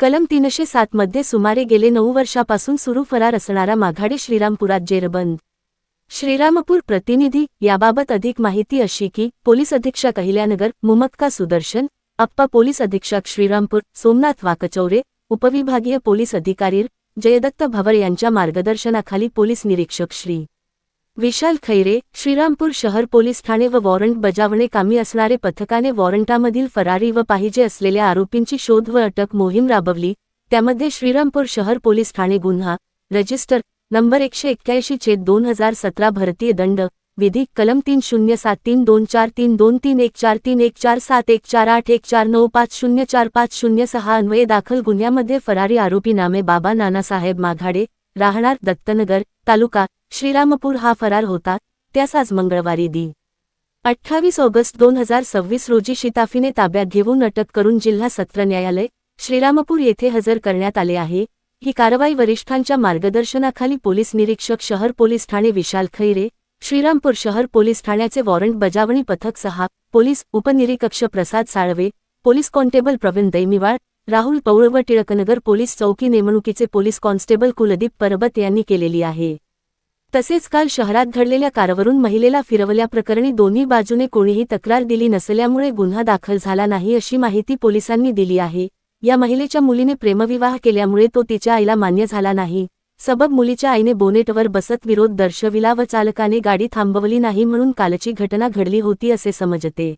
कलम 307 मध्ये सुमारे गेले 9 वर्षापासून सुरू फरार असणारा माघाडे श्रीरामपुरात जेरबंद। श्रीरामपूर प्रतिनिधी याबाबत अधिक माहिती अशी की पोलीस अधीक्षक अहिल्यानगर मुमक्का सुदर्शन अप्पा, पोलीस अधीक्षक श्रीरामपूर सोमनाथ वाकचौरे, उपविभागीय पोलीस अधिकारी जयदत्त भवर यांच्या मार्गदर्शनाखाली पोलीस निरीक्षक श्री विशाल खैरे, श्रीरामपूर शहर पोलीस ठाणे व वॉरंट बजावणे कामी असणारे पथकाने वॉरंटामधील फरारी व पाहिजे असलेल्या आरोपींची शोध व अटक मोहीम राबवली। त्यामध्ये श्रीरामपूर शहर पोलीस ठाणे गुन्हा रजिस्टर नंबर 181/2017 भारतीय दंड विधी कलम 3073243231431417148149504506 अन्वये दाखल गुन्ह्यामध्ये फरारी आरोपी नामे बाबा नानासाहेब माघाडे, राहणार दत्तनगर, तालुका श्रीरामपूर हा फरार होता। त्यास आज मंगळवारी दि. 28 ऑगस्ट 2026 रोजी शिताफीने ताब्यात घेऊन अटक करून जिल्हा सत्र न्यायालय श्रीरामपूर येथे हजर करण्यात आले आहे। ही कारवाई वरिष्ठांच्या मार्गदर्शनाखाली पोलीस निरीक्षक शहर पोलीस ठाणे विशाल खैरे, श्रीरामपूर शहर पोलीस ठाण्याचे वॉरंट बजावणी पथक 6, पोलीस उपनिरीक्षक प्रसाद साळवे, पोलीस कॉन्स्टेबल प्रवीण दैमिवाळ, राहुल पौळ व टिळकनगर पोलीस चौकी नेमणुकीचे पोलीस कॉन्स्टेबल कुलदीप परबत यांनी केलेली आहे। तसेच काल शहरात घडलेल्या कारवाईवरून महिलेला फिरवल्याप्रकरणी दोन्ही बाजूने कोणीही तक्रार दिली नसल्यामुळे गुन्हा दाखल झाला नाही अशी माहिती पोलिसांनी दिली आहे। या महिलेच्या मुलीने प्रेमविवाह केल्यामुळे तो तिच्या आईला मान्य झाला नाही। सबब मुलीच्या आईने बोनेटवर बसत विरोध दर्शविला व चालकाने गाडी थांबवली नाही म्हणून कालची घटना घडली होती असे समजते।